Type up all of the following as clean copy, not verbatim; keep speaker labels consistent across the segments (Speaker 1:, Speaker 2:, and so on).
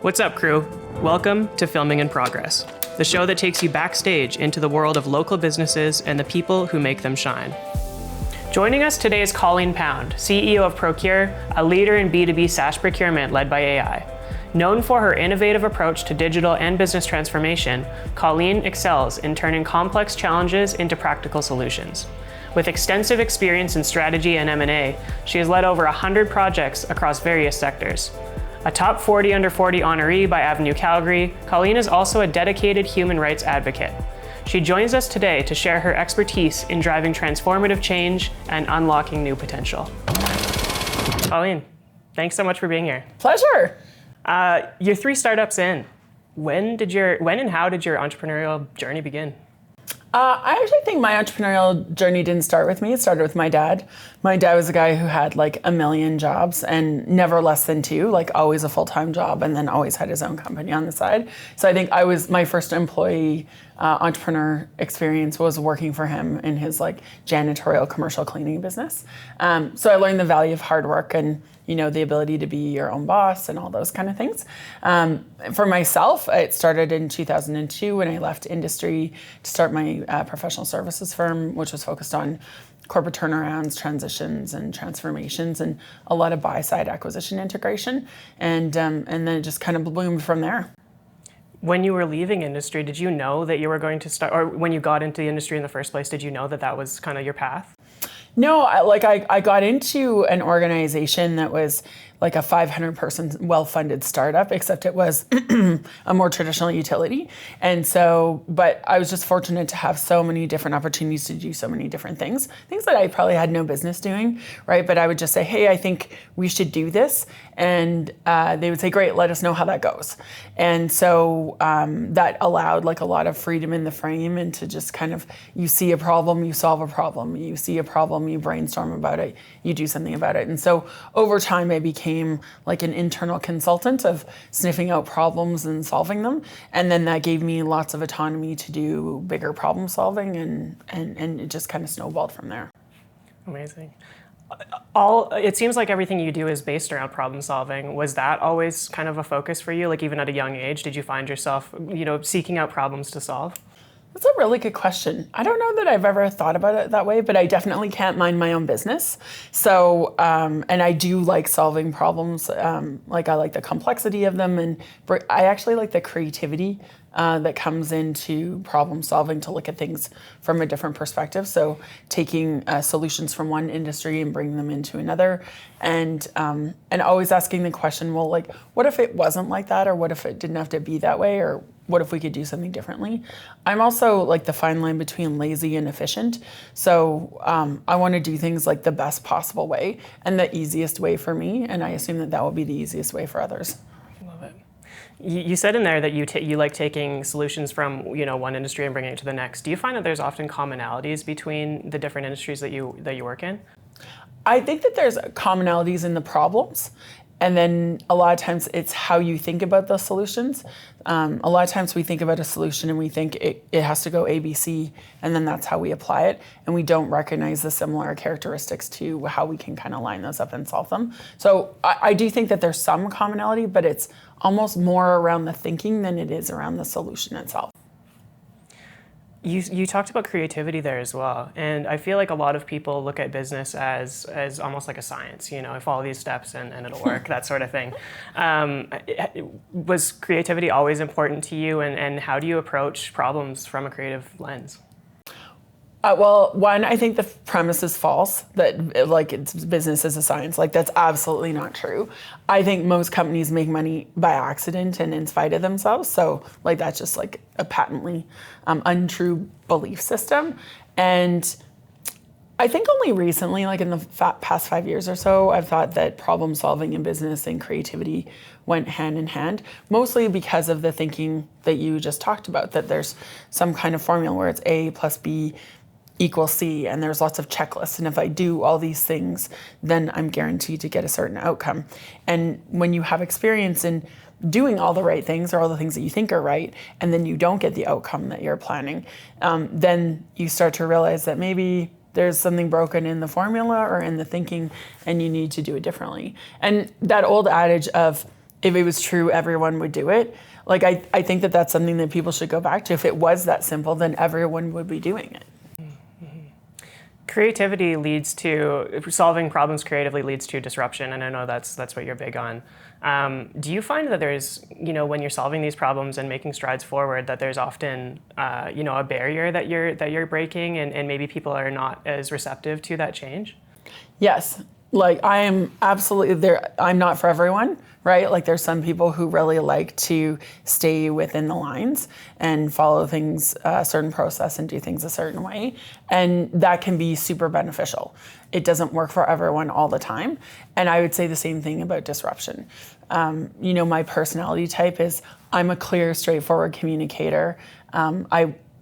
Speaker 1: What's up, crew? Welcome to Filming in Progress, the show that takes you backstage into the world of local businesses and the people who make them shine. Joining us today is Colleen Pound, CEO of PROXURE, a leader in B2B SaaS procurement led by AI. Known for her innovative approach to digital and business transformation, Colleen excels in turning complex challenges into practical solutions. With extensive experience in strategy and M&A, she has led over 100 projects across various sectors. A top 40 under 40 honoree by Avenue Calgary, Colleen is also a dedicated human rights advocate. She joins us today to share her expertise in driving transformative change and unlocking new potential. Colleen, thanks so much for being here.
Speaker 2: Pleasure.
Speaker 1: You're 3 startups in. When and how did your entrepreneurial journey begin?
Speaker 2: I actually think my entrepreneurial journey didn't start with me. It started with my dad. My dad was a guy who had like a million jobs and never less than 2, like always a full-time job, and then always had his own company on the side. So I think my first employee entrepreneur experience was working for him in his like janitorial commercial cleaning business. So I learned the value of hard work and the ability to be your own boss and all those kind of things. For myself, it started in 2002 when I left industry to start my professional services firm, which was focused on corporate turnarounds, transitions, and transformations, and a lot of buy-side acquisition integration. And then it just kind of bloomed from there.
Speaker 1: When you were leaving industry, did you know that you were going to start, or when you got into the industry in the first place, did you know that that was kind of your path?
Speaker 2: No, I got into an organization that was like a 500-person well-funded startup, except it was a more traditional utility. And so, but I was just fortunate to have so many different opportunities to do so many different things that I probably had no business doing, right? But I would just say, hey, I think we should do this. And they would say, great, let us know how that goes. And so that allowed like a lot of freedom in the frame, and to just kind of, you see a problem, you solve a problem. You see a problem, you brainstorm about it, you do something about it. And so over time, I became like an internal consultant of sniffing out problems and solving them. And then that gave me lots of autonomy to do bigger problem solving, and it just kind of snowballed from there.
Speaker 1: Amazing. It seems like everything you do is based around problem solving. Was that always kind of a focus for you? Like even at a young age, did you find yourself, seeking out problems to solve?
Speaker 2: That's a really good question. I don't know that I've ever thought about it that way, but I definitely can't mind my own business. So, and I do like solving problems. Like I like the complexity of them, and I actually like the creativity that comes into problem solving, to look at things from a different perspective. So taking solutions from one industry and bringing them into another, and always asking the question, well, like, what if it wasn't like that, or what if it didn't have to be that way, or what if we could do something differently? I'm also like the fine line between lazy and efficient. So I want to do things like the best possible way and the easiest way for me, and I assume that will be the easiest way for others.
Speaker 1: Love it. You said in there that you like taking solutions from one industry and bringing it to the next. Do you find that there's often commonalities between the different industries that you work in?
Speaker 2: I think that there's commonalities in the problems, and then a lot of times it's how you think about those solutions. A lot of times we think about a solution and we think it has to go A, B, C, and then that's how we apply it. And we don't recognize the similar characteristics to how we can kind of line those up and solve them. So I do think that there's some commonality, but it's almost more around the thinking than it is around the solution itself.
Speaker 1: You talked about creativity there as well, and I feel like a lot of people look at business as almost like a science. I follow these steps and it'll work, that sort of thing. Was creativity always important to you, and how do you approach problems from a creative lens?
Speaker 2: Well, one, I think the premise is false, that like it's business is a science. Like that's absolutely not true. I think most companies make money by accident and in spite of themselves. So like that's just like a patently untrue belief system. And I think only recently, like in the past 5 years or so, I've thought that problem solving in business and creativity went hand in hand, mostly because of the thinking that you just talked about, that there's some kind of formula where it's A plus B equals C, and there's lots of checklists. And if I do all these things, then I'm guaranteed to get a certain outcome. And when you have experience in doing all the right things, or all the things that you think are right, and then you don't get the outcome that you're planning, then you start to realize that maybe there's something broken in the formula or in the thinking, and you need to do it differently. And that old adage of if it was true, everyone would do it. Like, I think that that's something that people should go back to. If it was that simple, then everyone would be doing it.
Speaker 1: Creativity leads to, solving problems creatively leads to disruption, and I know that's what you're big on. Do you find that there's, when you're solving these problems and making strides forward, that there's often, a barrier that you're breaking, and maybe people are not as receptive to that change?
Speaker 2: Yes. Like, I am absolutely there. I'm not for everyone, right? Like, there's some people who really like to stay within the lines and follow things a certain process and do things a certain way. And that can be super beneficial. It doesn't work for everyone all the time. And I would say the same thing about disruption. My personality type is I'm a clear, straightforward communicator.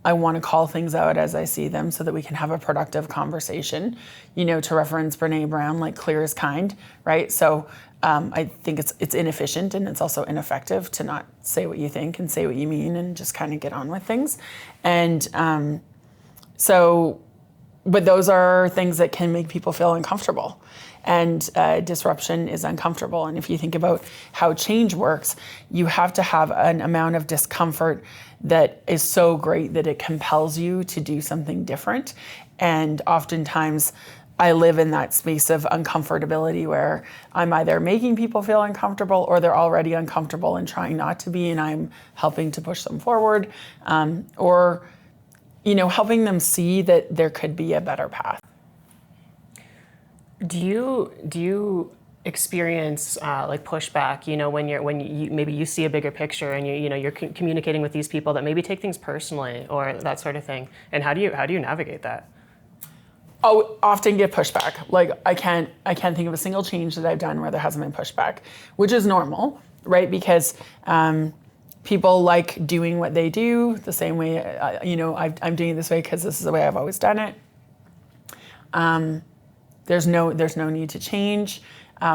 Speaker 2: I want to call things out as I see them so that we can have a productive conversation, to reference Brene Brown, like clear is kind, right? So I think it's inefficient, and it's also ineffective to not say what you think and say what you mean and just kind of get on with things. And but those are things that can make people feel uncomfortable. And disruption is uncomfortable. And if you think about how change works, you have to have an amount of discomfort that is so great that it compels you to do something different. And oftentimes, I live in that space of uncomfortability where I'm either making people feel uncomfortable or they're already uncomfortable and trying not to be, and I'm helping to push them forward, or helping them see that there could be a better path.
Speaker 1: Do you experience like pushback? When you maybe you see a bigger picture and you're communicating with these people that maybe take things personally or that sort of thing. And how do you navigate that?
Speaker 2: Oh, often get pushback. Like, I can't think of a single change that I've done where there hasn't been pushback, which is normal, right? Because people like doing what they do the same way. I'm doing it this way because this is the way I've always done it. There's no need to change.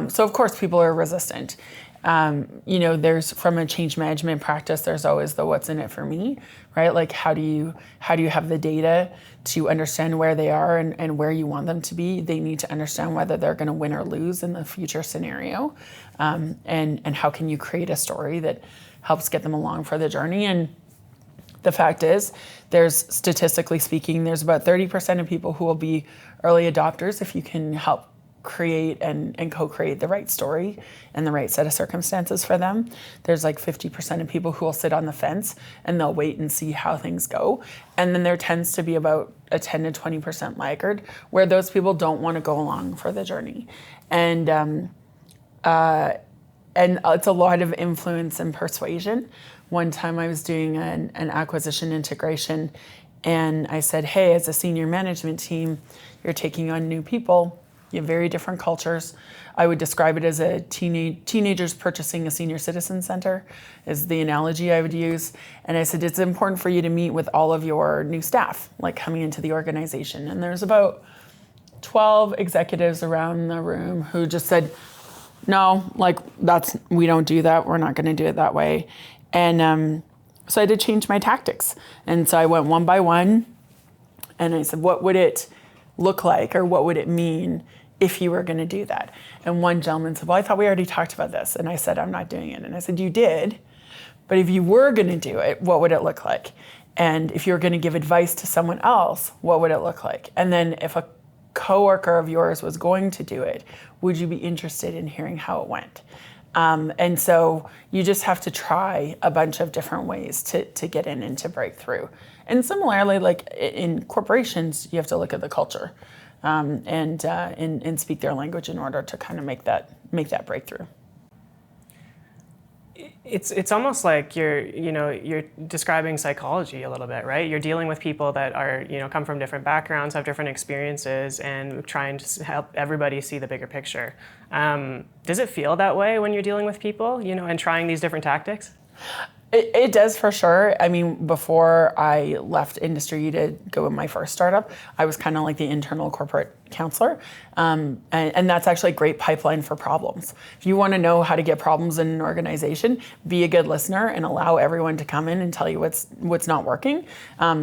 Speaker 2: So of course people are resistant. There's, from a change management practice, there's always the what's in it for me, right? Like, how do you have the data to understand where they are and where you want them to be? They need to understand whether they're going to win or lose in the future scenario. And how can you create a story that helps get them along for the journey? And the fact is, statistically speaking, there's about 30% of people who will be early adopters if you can help create and co-create the right story and the right set of circumstances for them. There's like 50% of people who will sit on the fence and they'll wait and see how things go. And then there tends to be about a 10 to 20% laggard where those people don't want to go along for the journey. And it's a lot of influence and persuasion. One time I was doing an acquisition integration, and I said, hey, as a senior management team, you're taking on new people. You have very different cultures. I would describe it as a teenagers purchasing a senior citizen center is the analogy I would use. And I said, it's important for you to meet with all of your new staff, like coming into the organization. And there's about 12 executives around the room who just said, no, like we don't do that. We're not going to do it that way. And so I had to change my tactics. And so I went one by one and I said, what would it look like, or what would it mean if you were going to do that? And one gentleman said, well, I thought we already talked about this. And I said, I'm not doing it. And I said, you did, but if you were going to do it, what would it look like? And if you were going to give advice to someone else, what would it look like? And then if a coworker of yours was going to do it, would you be interested in hearing how it went? And so you just have to try a bunch of different ways to get in and to break through. And similarly, like in corporations, you have to look at the culture and speak their language in order to kind of make that breakthrough.
Speaker 1: It's almost like you're describing psychology a little bit, right? You're dealing with people that are come from different backgrounds, have different experiences, and trying to help everybody see the bigger picture. Does it feel that way when you're dealing with people, and trying these different tactics?
Speaker 2: It does for sure. I mean, before I left industry to go with my first startup, I was kind of like the internal corporate counselor. And that's actually a great pipeline for problems. If you want to know how to get problems in an organization, be a good listener and allow everyone to come in and tell you what's not working.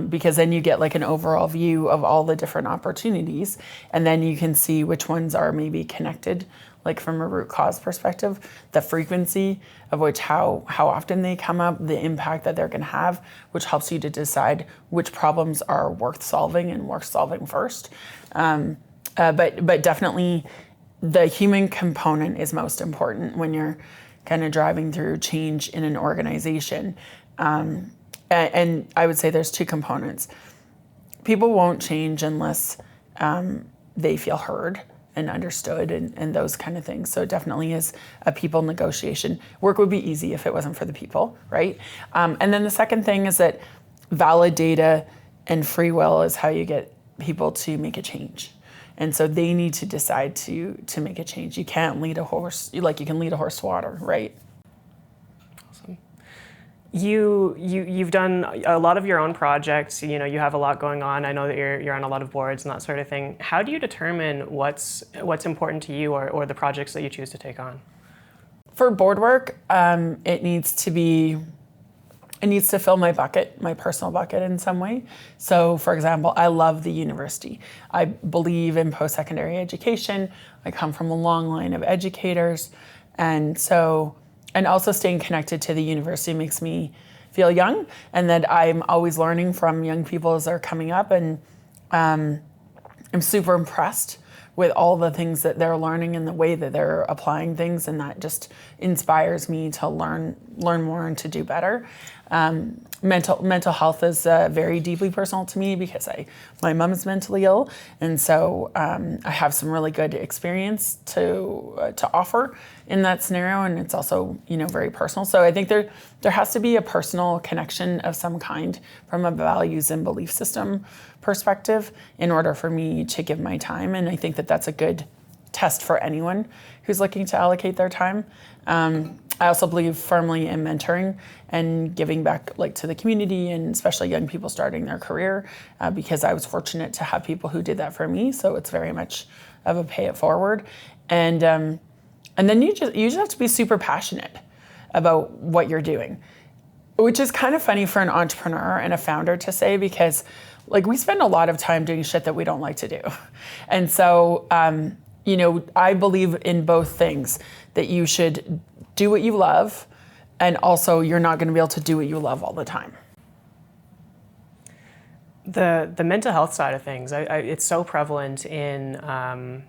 Speaker 2: Because then you get like an overall view of all the different opportunities. And then you can see which ones are maybe connected like from a root cause perspective, the frequency of which, how often they come up, the impact that they're going to have, which helps you to decide which problems are worth solving and worth solving first. But definitely the human component is most important when you're kind of driving through change in an organization. And I would say there's two components. People won't change unless they feel heard and understood and those kind of things. So it definitely is a people negotiation. Work would be easy if it wasn't for the people, right? And then the second thing is that valid data and free will is how you get people to make a change. And so they need to decide to make a change. You can't lead a horse, like you can lead a horse to water, right?
Speaker 1: Awesome. You've done a lot of your own projects. You have a lot going on. I know that you're on a lot of boards and that sort of thing. How do you determine what's important to you or the projects that you choose to take on?
Speaker 2: For board work, it needs to fill my bucket, my personal bucket in some way. So for example, I love the university. I believe in post-secondary education. I come from a long line of educators. And also staying connected to the university makes me feel young and that I'm always learning from young people as they're coming up. And I'm super impressed with all the things that they're learning and the way that they're applying things. And that just inspires me to learn more and to do better. Mental health is very deeply personal to me because my mom's mentally ill, and so I have some really good experience to offer in that scenario, and it's also very personal. So I think there has to be a personal connection of some kind from a values and belief system perspective in order for me to give my time, and I think that that's a good test for anyone who's looking to allocate their time. I also believe firmly in mentoring and giving back to the community and especially young people starting their career because I was fortunate to have people who did that for me. So it's very much of a pay it forward. And then you just have to be super passionate about what you're doing, which is kind of funny for an entrepreneur and a founder to say because we spend a lot of time doing shit that we don't like to do. And so, I believe in both things, that you should do what you love, and also you're not going to be able to do what you love all the time.
Speaker 1: The mental health side of things, it's so prevalent in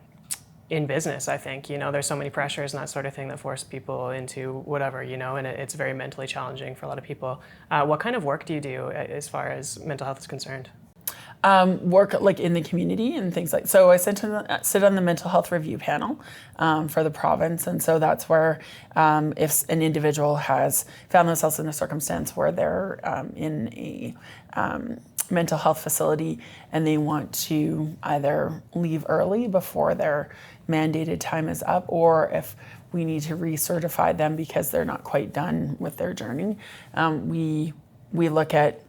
Speaker 1: business, I think. There's so many pressures and that sort of thing that force people into whatever, and it's very mentally challenging for a lot of people. What kind of work do you do as far as mental health is concerned?
Speaker 2: Work in the community and things so I sit on the mental health review panel for the province, and so that's where if an individual has found themselves in a circumstance where they're in a mental health facility and they want to either leave early before their mandated time is up, or if we need to recertify them because they're not quite done with their journey, we look at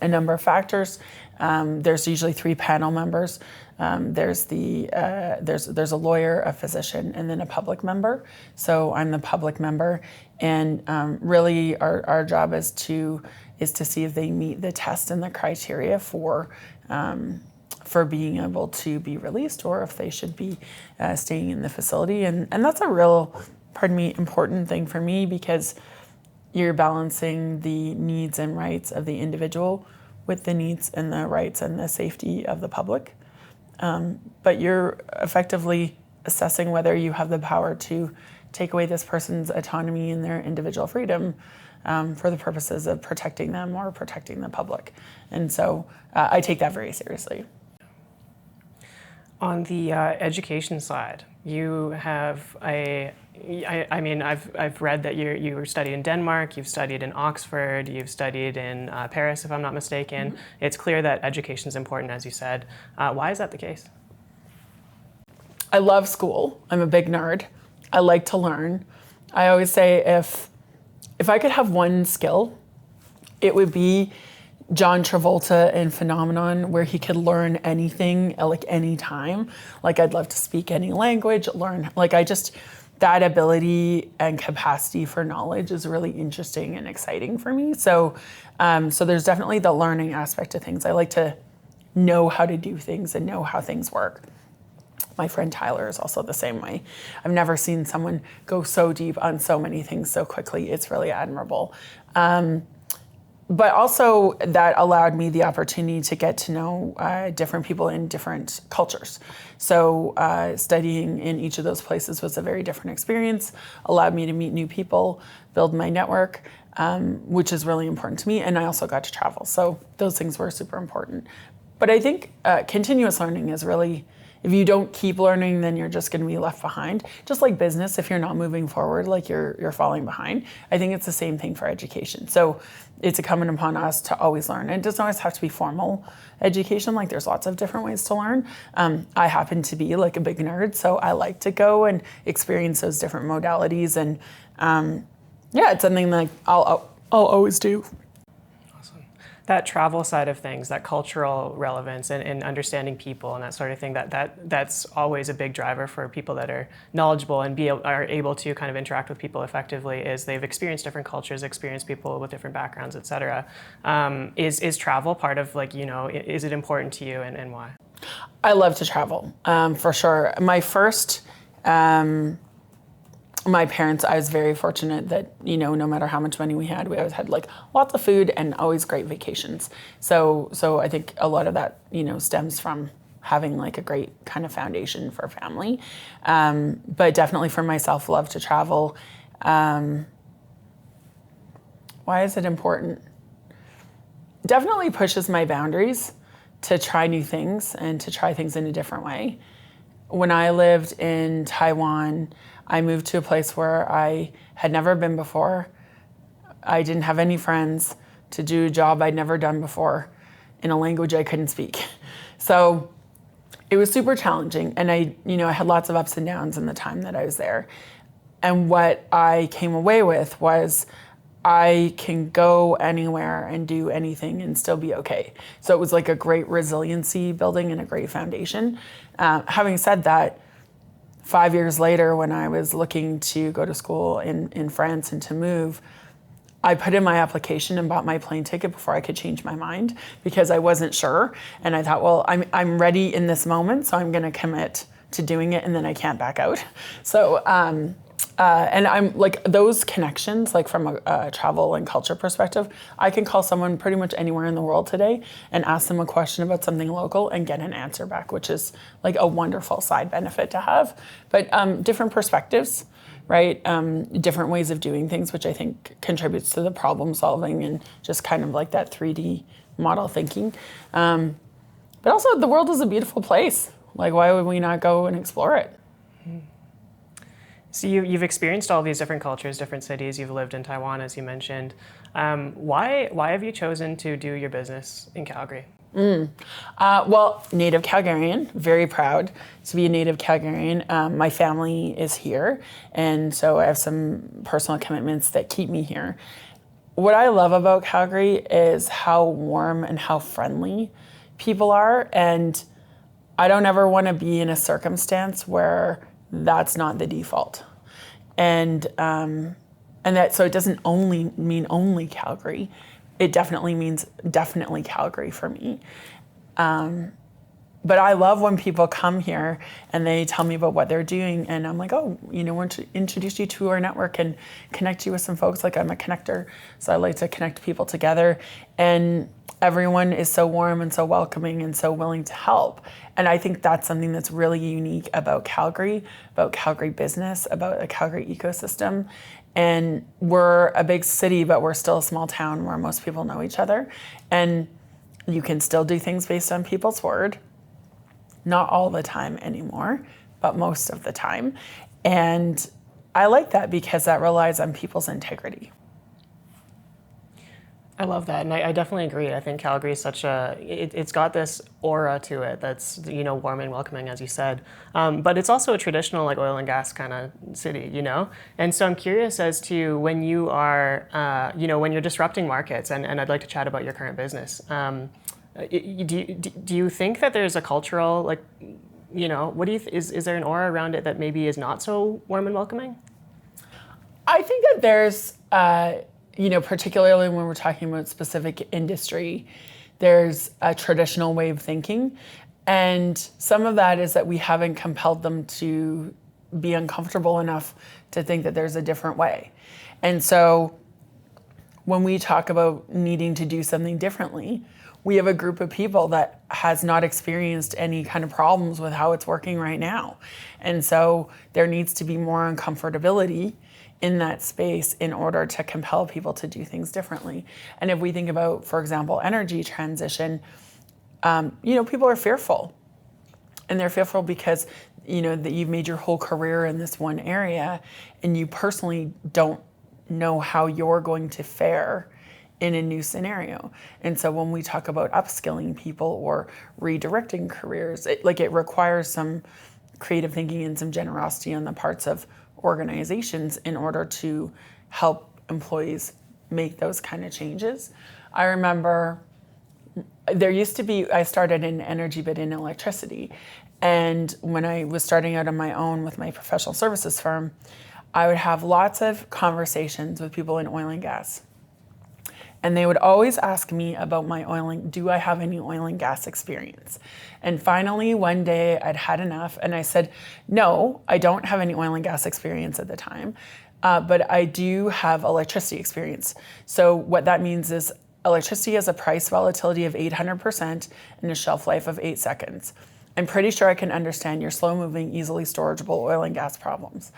Speaker 2: a number of factors. There's usually 3 panel members. There's a lawyer, a physician, and then a public member. So I'm the public member, and really our job is to see if they meet the test and the criteria for being able to be released, or if they should be staying in the facility. And that's a real, important thing for me because you're balancing the needs and rights of the individual with the needs and the rights and the safety of the public. But you're effectively assessing whether you have the power to take away this person's autonomy and their individual freedom for the purposes of protecting them or protecting the public. And so I take that very seriously.
Speaker 1: On the education side, you have I've read that you studied in Denmark, you've studied in Oxford, you've studied in Paris, if I'm not mistaken. Mm-hmm. It's clear that education is important, as you said. Why is that the case?
Speaker 2: I love school. I'm a big nerd. I like to learn. I always say if I could have one skill, it would be John Travolta in Phenomenon, where he could learn anything, any time. I'd love to speak any language, learn, that ability and capacity for knowledge is really interesting and exciting for me. So there's definitely the learning aspect of things. I like to know how to do things and know how things work. My friend Tyler is also the same way. I've never seen someone go so deep on so many things so quickly. It's really admirable. But also that allowed me the opportunity to get to know different people in different cultures. So studying in each of those places was a very different experience, allowed me to meet new people, build my network, which is really important to me. And I also got to travel. So those things were super important. But I think continuous learning is really, if you don't keep learning, then you're just going to be left behind. Just like business, if you're not moving forward, like you're falling behind. I think it's the same thing for education. So it's incumbent upon us to always learn. And it doesn't always have to be formal education. Like there's lots of different ways to learn. I happen to be like a big nerd, so I like to go and experience those different modalities. And yeah, it's something like I'll always do.
Speaker 1: That travel side of things, that cultural relevance and understanding people and that sort of thing, that's always a big driver for people that are knowledgeable and are able to kind of interact with people effectively, is they've experienced different cultures, experienced people with different backgrounds, et cetera. Is travel part of, like, you know, is it important to you, and why?
Speaker 2: I love to travel, for sure. My parents, I was very fortunate that, you know, no matter how much money we always had like lots of food and always great vacations. So I think a lot of that, you know, stems from having like a great kind of foundation for family. But definitely for myself, love to travel. Why is it important? Definitely pushes my boundaries to try new things and to try things in a different way. When I lived in Taiwan, I moved to a place where I had never been before. I didn't have any friends, to do a job I'd never done before in a language I couldn't speak. So it was super challenging, and I had lots of ups and downs in the time that I was there. And what I came away with was I can go anywhere and do anything and still be okay. So it was like a great resiliency building and a great foundation. Having said that, 5 years later, when I was looking to go to school in France and to move, I put in my application and bought my plane ticket before I could change my mind, because I wasn't sure. And I thought, well, I'm ready in this moment, so I'm going to commit to doing it, and then I can't back out. So, and I'm like, those connections, like from a travel and culture perspective, I can call someone pretty much anywhere in the world today and ask them a question about something local and get an answer back, which is like a wonderful side benefit to have. But different perspectives, right? Different ways of doing things, which I think contributes to the problem solving and just kind of like that 3D model thinking. But also, the world is a beautiful place. Like, why would we not go and explore it?
Speaker 1: So you've experienced all these different cultures, different cities. You've lived in Taiwan, as you mentioned. Why have you chosen to do your business in Calgary?
Speaker 2: Well, native Calgarian, very proud to be a native Calgarian. My family is here, and so I have some personal commitments that keep me here. What I love about Calgary is how warm and how friendly people are, and I don't ever want to be in a circumstance where that's not the default. And that, so it doesn't only mean only Calgary. It definitely means definitely Calgary for me. But I love when people come here and they tell me about what they're doing, and I'm like, oh, you know, we're to introduce you to our network and connect you with some folks. Like, I'm a connector, so I like to connect people together. And everyone is so warm and so welcoming and so willing to help. And I think that's something that's really unique about Calgary business, about the Calgary ecosystem. And we're a big city, but we're still a small town where most people know each other. And you can still do things based on people's word. Not all the time anymore, but most of the time. And I like that because that relies on people's integrity.
Speaker 1: I love that, and I definitely agree. I think Calgary is it's got this aura to it that's, you know, warm and welcoming, as you said. But it's also a traditional, like, oil and gas kind of city, you know? And so I'm curious as to when you are, when you're disrupting markets, and I'd like to chat about your current business. Do you think that there's a cultural, like, you know, what do you, is there an aura around it that maybe is not so warm and welcoming?
Speaker 2: I think that there's, particularly when we're talking about specific industry, there's a traditional way of thinking. And some of that is that we haven't compelled them to be uncomfortable enough to think that there's a different way. And so when we talk about needing to do something differently, we have a group of people that has not experienced any kind of problems with how it's working right now. And so there needs to be more uncomfortability in that space in order to compel people to do things differently. And if we think about, for example, energy transition, people are fearful. And they're fearful because, that you've made your whole career in this one area and you personally don't know how you're going to fare in a new scenario. And so when we talk about upskilling people or redirecting careers, it requires some creative thinking and some generosity on the parts of organizations in order to help employees make those kind of changes. I remember there used to be, I started in energy but in electricity. And when I was starting out on my own with my professional services firm, I would have lots of conversations with people in oil and gas. And they would always ask me about do I have any oil and gas experience? And finally, one day I'd had enough and I said, no, I don't have any oil and gas experience at the time, but I do have electricity experience. So what that means is electricity has a price volatility of 800% and a shelf life of 8 seconds. I'm pretty sure I can understand your slow-moving, easily storageable oil and gas problems.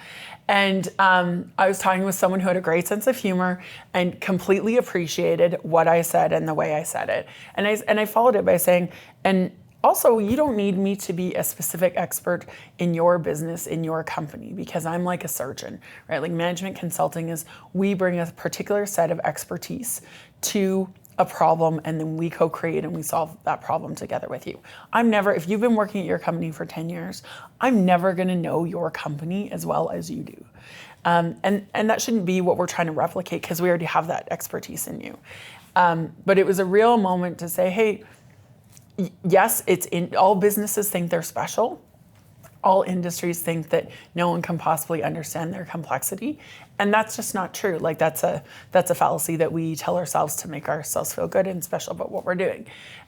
Speaker 2: And I was talking with someone who had a great sense of humor and completely appreciated what I said and the way I said it. And I followed it by saying, and also, you don't need me to be a specific expert in your business, in your company, because I'm like a surgeon, right? Like management consulting is, we bring a particular set of expertise to a problem and then we co-create and we solve that problem together with you. If you've been working at your company for 10 years, I'm never gonna know your company as well as you do. And that shouldn't be what we're trying to replicate because we already have that expertise in you. But it was a real moment to say, hey, yes, all businesses think they're special. All industries think that no one can possibly understand their complexity. And that's just not true. Like that's a fallacy that we tell ourselves to make ourselves feel good and special about what we're doing.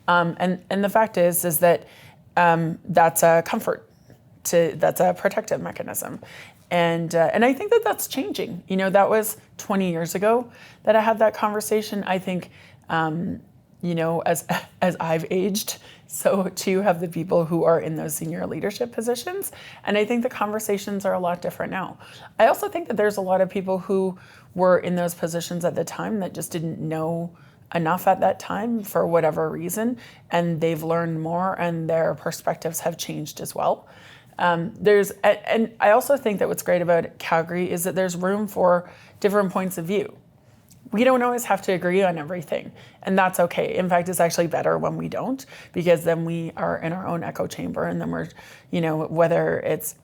Speaker 2: And the fact is that that's a comfort, that's a protective mechanism. And I think that that's changing. That was 20 years ago that I had that conversation. I think, as I've aged, so too have the people who are in those senior leadership positions. And I think the conversations are a lot different now. I also think that there's a lot of people who were in those positions at the time that just didn't know enough at that time for whatever reason, and they've learned more and their perspectives have changed as well. And I also think that what's great about Calgary is that there's room for different points of view. We don't always have to agree on everything, and that's okay. In fact, it's actually better when we don't, because then we are in our own echo chamber, and then we're, whether it's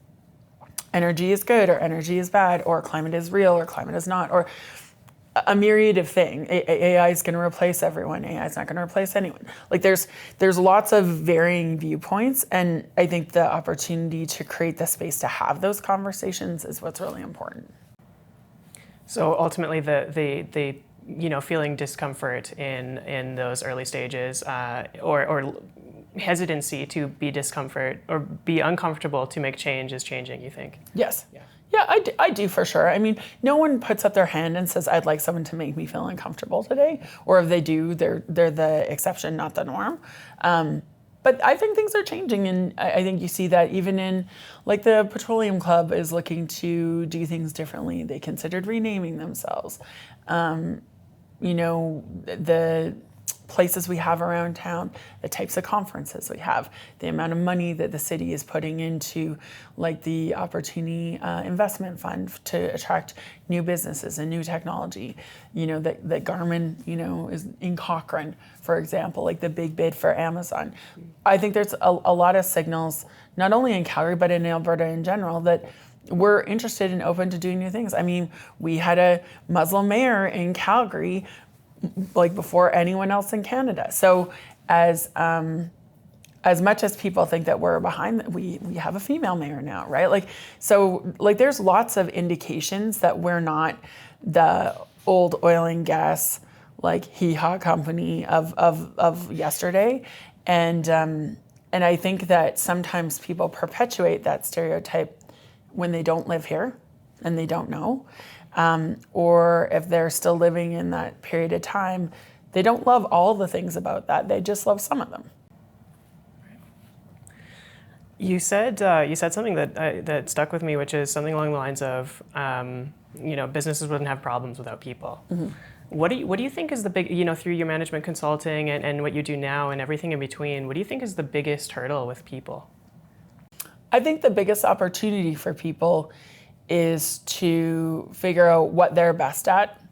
Speaker 2: energy is good or energy is bad, or climate is real or climate is not, or a myriad of things. AI is going to replace everyone. AI is not going to replace anyone. Like there's lots of varying viewpoints, and I think the opportunity to create the space to have those conversations is what's really important.
Speaker 1: So ultimately, the feeling discomfort in those early stages, or hesitancy to be discomfort or be uncomfortable to make change is changing, you think?
Speaker 2: Yes. Yeah, I do for sure. I mean, no one puts up their hand and says, I'd like someone to make me feel uncomfortable today. Or if they do, they're the exception, not the norm. But I think things are changing, and I think you see that even in, like, the Petroleum Club is looking to do things differently. They considered renaming themselves. The places we have around town, the types of conferences we have, the amount of money that the city is putting into, like, the Opportunity Investment Fund to attract new businesses and new technology. That Garmin, is in Cochrane, for example, like the big bid for Amazon. I think there's a lot of signals, not only in Calgary, but in Alberta in general, that we're interested and open to doing new things. I mean, we had a Muslim mayor in Calgary, like before anyone else in Canada. So as much as people think that we're behind, we have a female mayor now, right? There's lots of indications that we're not the old oil and gas, like hee-haw company of yesterday. And And I think that sometimes people perpetuate that stereotype when they don't live here and they don't know. Or if they're still living in that period of time, they don't love all the things about that. They just love some of them.
Speaker 1: You said something that stuck with me, which is something along the lines of, businesses wouldn't have problems without people. Mm-hmm. What do you think is the big, through your management consulting and what you do now and everything in between, what do you think is the biggest hurdle with people?
Speaker 2: I think the biggest opportunity for people is to figure out what they're best at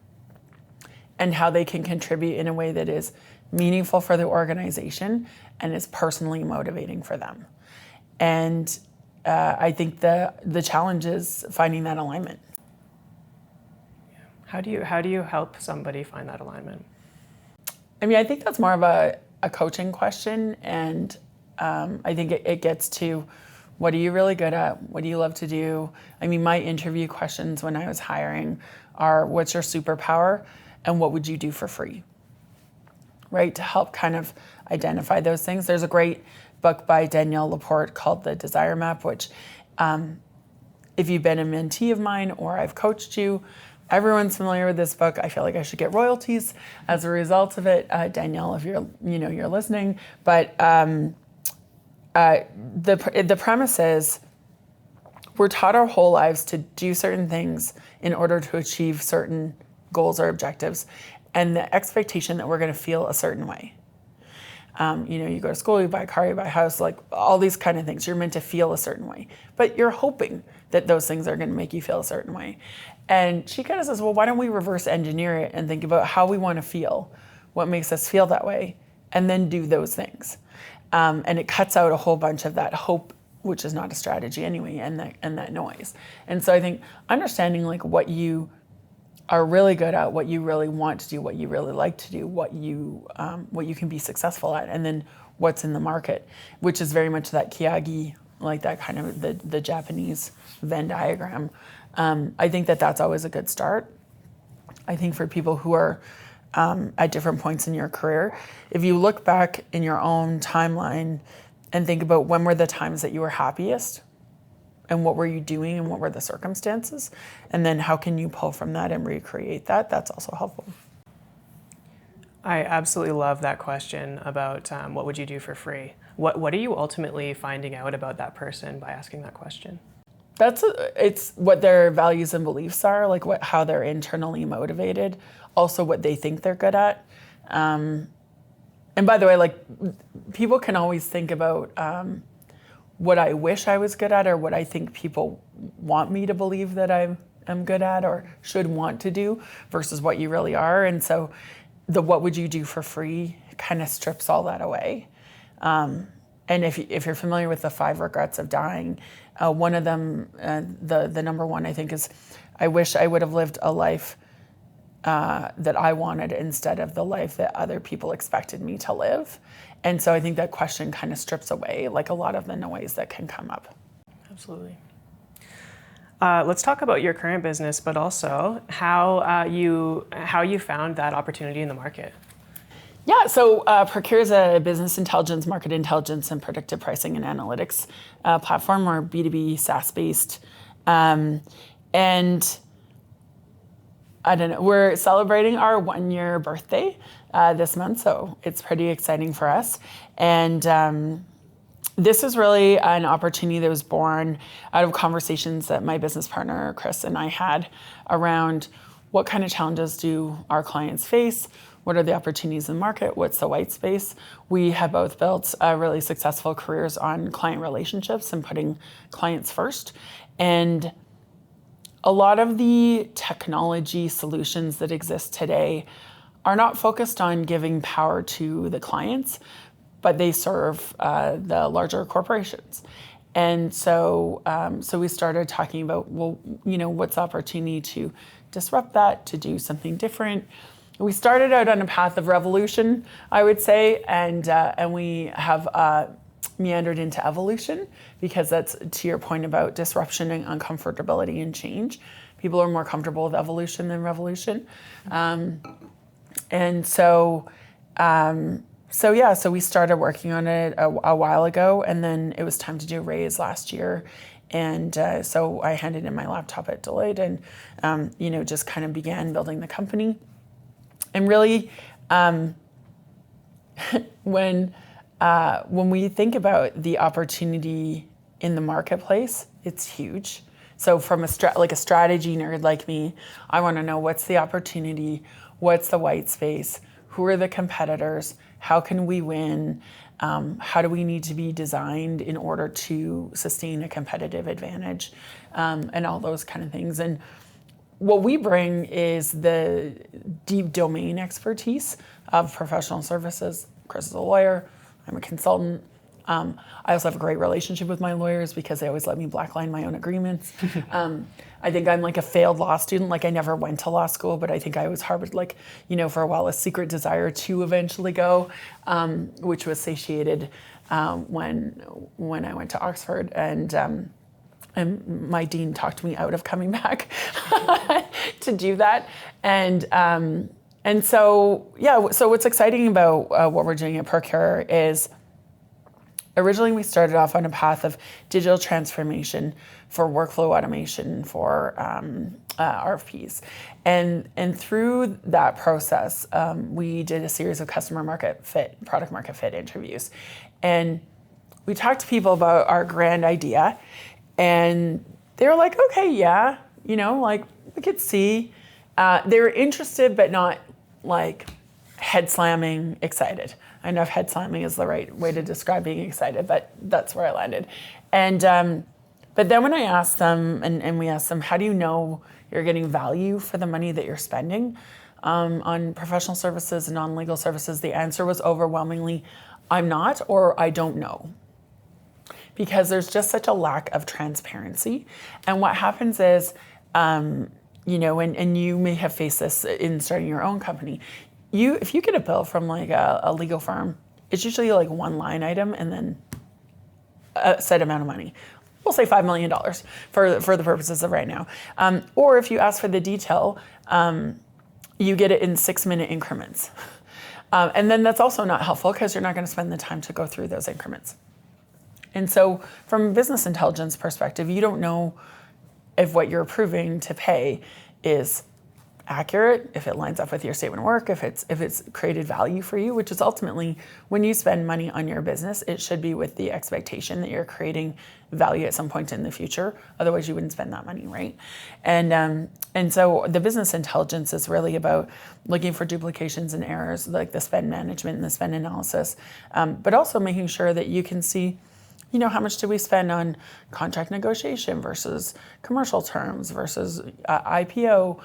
Speaker 2: and how they can contribute in a way that is meaningful for the organization and is personally motivating for them. And I think the challenge is finding that alignment.
Speaker 1: How do you help somebody find that alignment?
Speaker 2: I mean, I think that's more of a coaching question, and I think it gets to what are you really good at? What do you love to do? I mean, my interview questions when I was hiring are, what's your superpower and what would you do for free? Right, to help kind of identify those things. There's a great book by Danielle Laporte called The Desire Map, which if you've been a mentee of mine or I've coached you, everyone's familiar with this book. I feel like I should get royalties as a result of it. Danielle, if you're listening, but the premise is we're taught our whole lives to do certain things in order to achieve certain goals or objectives, and the expectation that we're going to feel a certain way. You go to school, you buy a car, you buy a house, like all these kind of things. You're meant to feel a certain way, but you're hoping that those things are going to make you feel a certain way. And she kind of says, well, why don't we reverse engineer it and think about how we want to feel, what makes us feel that way, and then do those things. And it cuts out a whole bunch of that hope, which is not a strategy anyway, and that noise. And so I think understanding like what you are really good at, what you really want to do, what you really like to do, what you can be successful at, and then what's in the market, which is very much that Kiyagi, like that kind of the Japanese Venn diagram. I think that's always a good start. I think for people who are at different points in your career, if you look back in your own timeline and think about when were the times that you were happiest, and what were you doing and what were the circumstances? And then how can you pull from that and recreate that? That's also helpful.
Speaker 1: I absolutely love that question about what would you do for free? What are you ultimately finding out about that person by asking that question?
Speaker 2: It's what their values and beliefs are, like how they're internally motivated, also what they think they're good at. And by the way, like people can always think about what I wish I was good at or what I think people want me to believe that I am good at or should want to do versus what you really are. And so the what would you do for free kind of strips all that away. And if you're familiar with the 5 regrets of dying, one of them, the number one, I think, is I wish I would have lived a life that I wanted instead of the life that other people expected me to live. And so I think that question kind of strips away like a lot of the noise that can come up.
Speaker 1: Absolutely. Let's talk about your current business, but also how you found that opportunity in the market.
Speaker 2: Yeah, so PROXURE is a business intelligence, market intelligence, and predictive pricing and analytics platform. We're B2B SaaS-based. And I don't know, we're celebrating our 1-year birthday this month, so it's pretty exciting for us. And this is really an opportunity that was born out of conversations that my business partner, Chris, and I had around what kind of challenges do our clients face? What are the opportunities in the market? What's the white space? We have both built really successful careers on client relationships and putting clients first. And a lot of the technology solutions that exist today are not focused on giving power to the clients, but they serve the larger corporations. And so we started talking about, well, what's the opportunity to disrupt that, to do something different. We started out on a path of revolution, I would say, and we have meandered into evolution, because that's to your point about disruption and uncomfortability and change. People are more comfortable with evolution than revolution. And so so we started working on it a while ago, and then it was time to do a raise last year. And so I handed in my laptop at Deloitte and, just kind of began building the company. And really, when we think about the opportunity in the marketplace, it's huge. So from a strategy nerd like me, I want to know what's the opportunity, what's the white space, who are the competitors, how can we win, how do we need to be designed in order to sustain a competitive advantage, and all those kind of things. And what we bring is the deep domain expertise of professional services. Chris is a lawyer, I'm a consultant. I also have a great relationship with my lawyers because they always let me blackline my own agreements. I think I'm like a failed law student. Like I never went to law school, but I think I was harbored for a while, a secret desire to eventually go, which was satiated when I went to Oxford. And my dean talked me out of coming back to do that. And so what's exciting about what we're doing at PROXURE is originally we started off on a path of digital transformation for workflow automation for RFPs. And through that process, we did a series of product market fit interviews. And we talked to people about our grand idea, and they were like, okay, yeah, we could see. They were interested, but not head slamming excited. I don't know if head slamming is the right way to describe being excited, but that's where I landed. And but then when I asked them, and we asked them, how do you know you're getting value for the money that you're spending on professional services and non-legal services? The answer was overwhelmingly, I'm not, or I don't know. Because there's just such a lack of transparency. And what happens is, and you may have faced this in starting your own company, if you get a bill from a legal firm, it's usually one line item and then a set amount of money. We'll say $5 million for the purposes of right now. Or if you ask for the detail, you get it in 6-minute increments. And then that's also not helpful because you're not going to spend the time to go through those increments. And so from a business intelligence perspective, you don't know if what you're approving to pay is accurate, if it lines up with your statement of work, if it's created value for you, which is ultimately when you spend money on your business, it should be with the expectation that you're creating value at some point in the future. Otherwise, you wouldn't spend that money, right? And so the business intelligence is really about looking for duplications and errors, like the spend management and the spend analysis, but also making sure that you can see, how much do we spend on contract negotiation versus commercial terms versus IPO?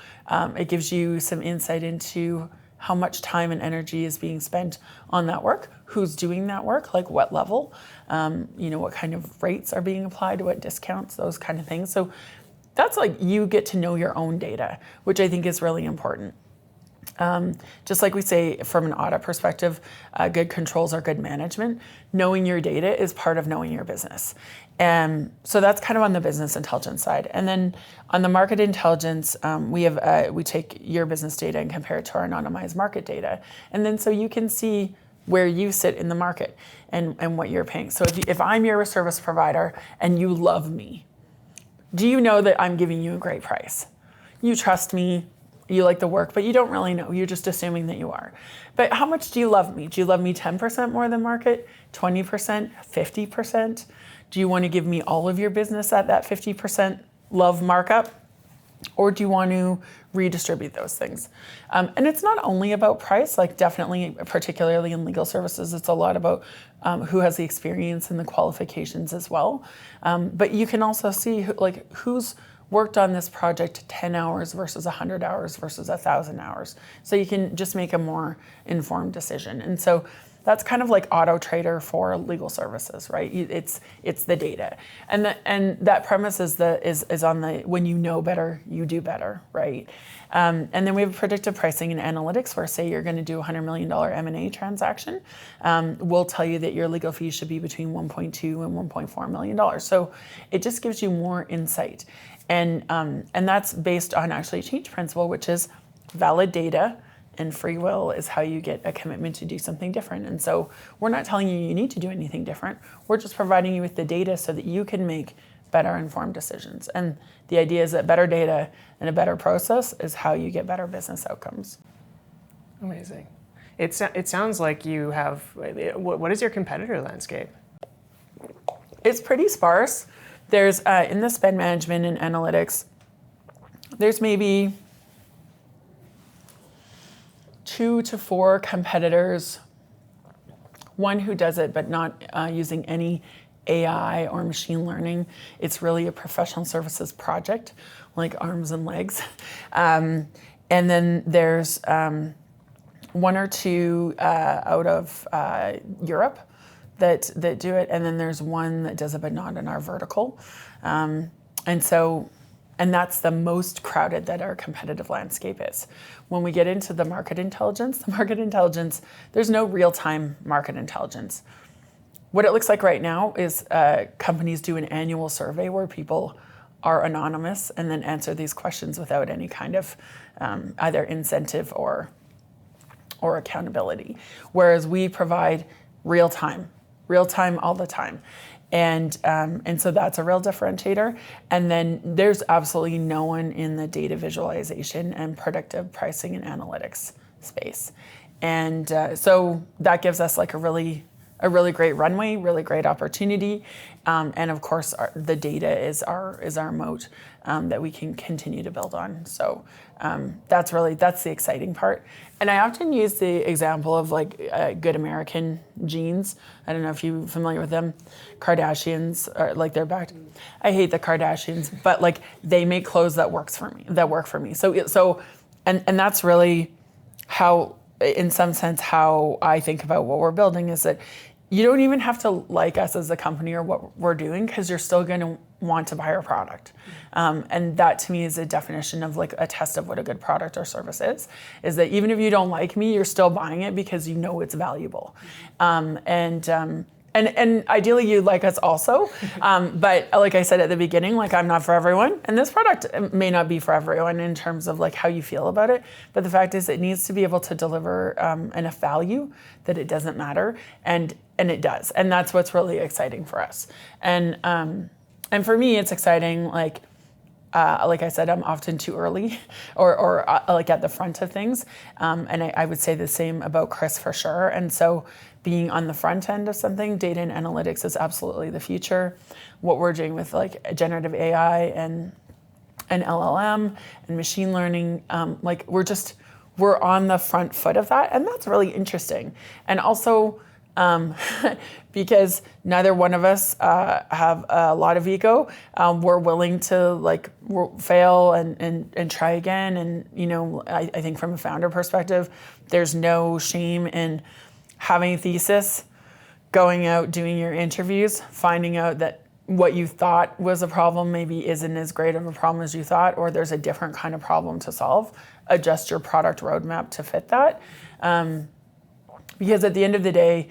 Speaker 2: It gives you some insight into how much time and energy is being spent on that work, who's doing that work, like what level, what kind of rates are being applied, what discounts, those kind of things. So that's you get to know your own data, which I think is really important. Just like we say from an audit perspective, good controls are good management. Knowing your data is part of knowing your business. So that's kind of on the business intelligence side. And then on the market intelligence, we take your business data and compare it to our anonymized market data. And then so you can see where you sit in the market and what you're paying. So if I'm your service provider and you love me, do you know that I'm giving you a great price? You trust me. You like the work, but you don't really know. You're just assuming that you are. But how much do you love me? Do you love me 10% more than market, 20%, 50%? Do you want to give me all of your business at that 50% love markup? Or do you want to redistribute those things? And it's not only about price, definitely, particularly in legal services, it's a lot about who has the experience and the qualifications as well. But you can also see who's worked on this project 10 hours versus 100 hours versus 1,000 hours. So you can just make a more informed decision. And so that's kind of like Auto Trader for legal services, right? It's the data. And that premise is on the when you know better, you do better, right? And then we have predictive pricing and analytics where say you're going to do a $100 million M&A transaction. We'll tell you that your legal fees should be between $1.2 and $1.4 million. So it just gives you more insight. And that's based on actually a change principle, which is valid data and free will is how you get a commitment to do something different. And so we're not telling you need to do anything different. We're just providing you with the data so that you can make better informed decisions. And the idea is that better data and a better process is how you get better business outcomes.
Speaker 1: Amazing. It sounds like you have, what is your competitor landscape?
Speaker 2: It's pretty sparse. There's, in the spend management and analytics, there's maybe 2 to 4 competitors. One who does it, but not using any AI or machine learning. It's really a professional services project, like arms and legs. And then there's 1 or 2 out of Europe that do it, and then there's 1 that does it, but not in our vertical. And that's the most crowded that our competitive landscape is. When we get into the market intelligence, there's no real-time market intelligence. What it looks like right now is companies do an annual survey where people are anonymous and then answer these questions without any kind of either incentive or accountability. Whereas we provide real time all the time. And so that's a real differentiator. And then there's absolutely no one in the data visualization and predictive pricing and analytics space. And so that gives us like a really great runway, really great opportunity. And of course, the data is our moat that we can continue to build on. So that's the exciting part. And I often use the example of like Good American jeans. I don't know if you're familiar with them. Kardashians are like they're back. I hate the Kardashians, but like they make clothes that work for me. So that's really how, in some sense, how I think about what we're building is that you don't even have to like us as a company or what we're doing because you're still going to want to buy our product. And that to me is a definition of like a test of what a good product or service is that even if you don't like me, you're still buying it because you know it's valuable. And ideally you like us also, but like I said at the beginning, like I'm not for everyone, and this product may not be for everyone in terms of like how you feel about it, but the fact is it needs to be able to deliver enough value that it doesn't matter, and it does, and that's what's really exciting for us. And for me, it's exciting, like I said, I'm often too early or like at the front of things. And I would say the same about Chris for sure. And so being on the front end of something, data and analytics is absolutely the future. What we're doing with like generative AI and LLM and machine learning, like we're on the front foot of that. And that's really interesting. And also, because neither one of us have a lot of ego, we're willing to like fail and try again. And you know, I think from a founder perspective, there's no shame in having a thesis, going out, doing your interviews, finding out that what you thought was a problem maybe isn't as great of a problem as you thought, or there's a different kind of problem to solve. Adjust your product roadmap to fit that. Because at the end of the day,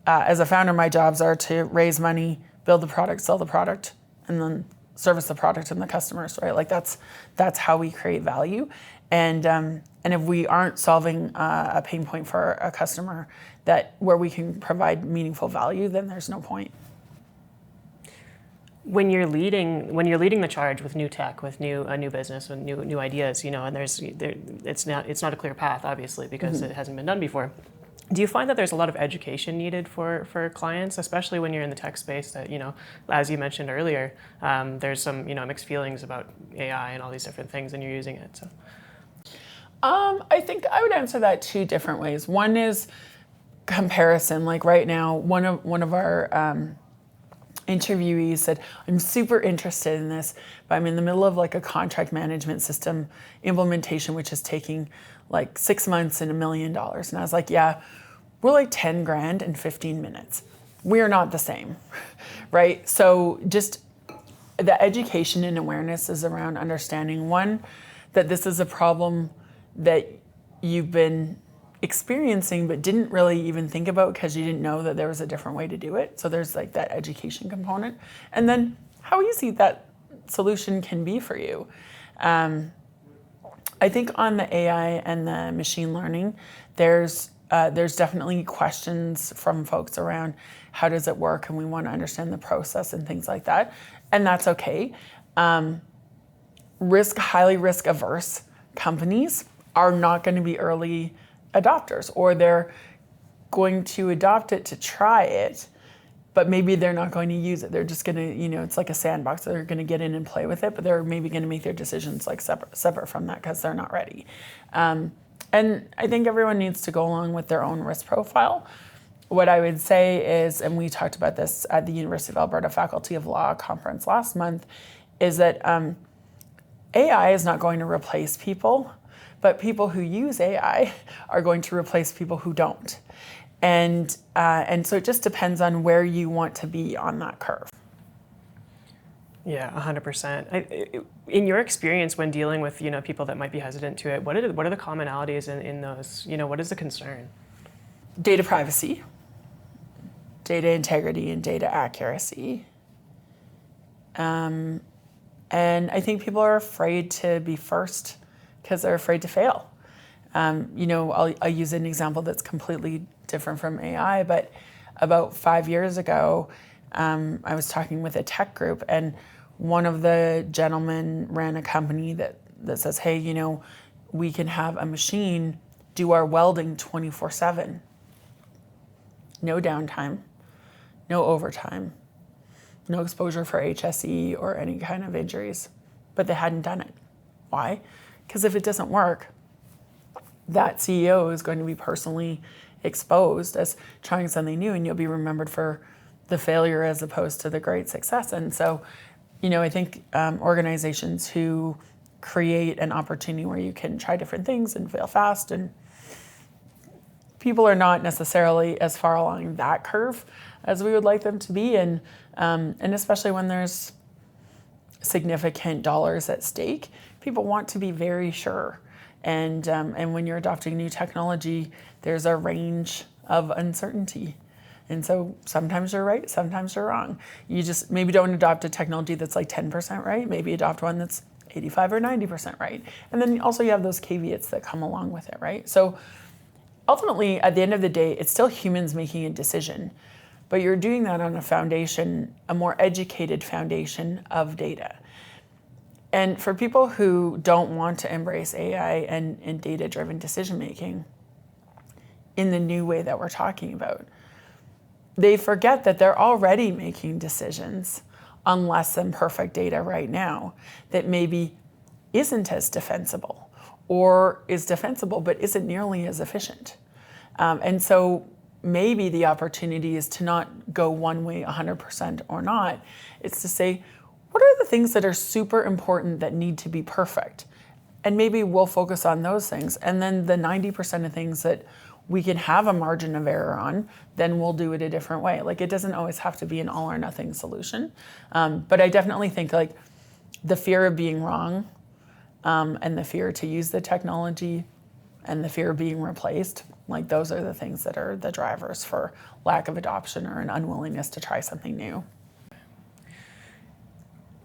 Speaker 2: as a founder, my jobs are to raise money, build the product, sell the product, and then service the product and the customers, right? Like that's how we create value. And if we aren't solving a pain point for a customer where we can provide meaningful value, then there's no point.
Speaker 1: When you're leading the charge with new tech, with a new business, with new ideas, you know, and it's not a clear path, obviously, because it hasn't been done before. Do you find that there's a lot of education needed for clients, especially when you're in the tech space that, you know, as you mentioned earlier, there's some, you know, mixed feelings about AI and all these different things and you're using it, so.
Speaker 2: I think I would answer that 2 different ways. One is comparison. Like right now, one of our interviewees said, I'm super interested in this, but I'm in the middle of like a contract management system implementation, which is taking like 6 months and $1 million. And I was like, yeah, we're like 10 grand in 15 minutes. We're not the same, right? So just the education and awareness is around understanding, one, that this is a problem that you've been experiencing but didn't really even think about because you didn't know that there was a different way to do it. So there's like that education component. And then how easy that solution can be for you. I think on the AI and the machine learning, there's definitely questions from folks around how does it work, and we want to understand the process and things like that, and that's okay. Highly risk averse companies are not going to be early adopters, or they're going to adopt it to try it, but maybe they're not going to use it. They're just going to, it's like a sandbox. They're going to get in and play with it, but they're maybe going to make their decisions like separate from that because they're not ready. And I think everyone needs to go along with their own risk profile. What I would say is, and we talked about this at the University of Alberta Faculty of Law conference last month, is that AI is not going to replace people, but people who use AI are going to replace people who don't. And so it just depends on where you want to be on that curve.
Speaker 1: Yeah, 100%. In your experience when dealing with people that might be hesitant to it, what are the commonalities in those? What is the concern?
Speaker 2: Data privacy, data integrity, and data accuracy. And I think people are afraid to be first because they're afraid to fail. I'll use an example that's completely different from AI, but about 5 years ago, I was talking with a tech group, and one of the gentlemen ran a company that says, hey, we can have a machine do our welding 24/7. No downtime, no overtime, no exposure for HSE or any kind of injuries, but they hadn't done it. Why? Because if it doesn't work, that CEO is going to be personally exposed as trying something new, and you'll be remembered for the failure as opposed to the great success. And so, I think organizations who create an opportunity where you can try different things and fail fast, and people are not necessarily as far along that curve as we would like them to be, and especially when there's significant dollars at stake, people want to be very sure. And when you're adopting new technology, there's a range of uncertainty. And so sometimes you're right, sometimes you're wrong. You just maybe don't adopt a technology that's like 10% right, maybe adopt one that's 85 or 90% right. And then also you have those caveats that come along with it, right? So ultimately, at the end of the day, it's still humans making a decision, but you're doing that on a foundation, a more educated foundation of data. And for people who don't want to embrace AI and data-driven decision-making in the new way that we're talking about, they forget that they're already making decisions on less than perfect data right now that maybe isn't as defensible, or is defensible but isn't nearly as efficient. And so maybe the opportunity is to not go one way 100% or not. It's to say, what are the things that are super important that need to be perfect? And maybe we'll focus on those things. And then the 90% of things that we can have a margin of error on, then we'll do it a different way. Like, it doesn't always have to be an all or nothing solution. But I definitely think like the fear of being wrong, and the fear to use the technology, and the fear of being replaced, like those are the things that are the drivers for lack of adoption or an unwillingness to try something new.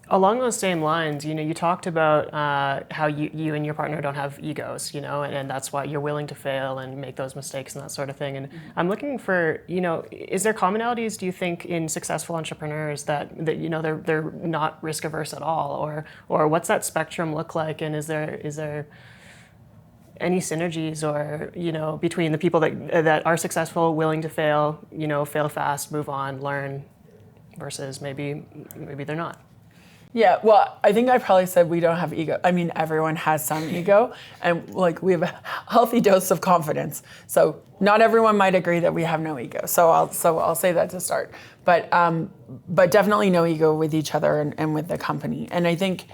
Speaker 1: Along those same lines, you talked about how you and your partner don't have egos, and that's why you're willing to fail and make those mistakes and that sort of thing. And I'm looking for, is there commonalities, do you think, in successful entrepreneurs that they're not risk averse at all, or what's that spectrum look like? And is there any synergies or between the people that are successful, willing to fail, fail fast, move on, learn, versus maybe they're not?
Speaker 2: Yeah, well, I think I probably said we don't have ego. I mean, everyone has some ego, and like we have a healthy dose of confidence. So not everyone might agree that we have no ego. So I'll say that to start. But definitely no ego with each other and with the company. And I think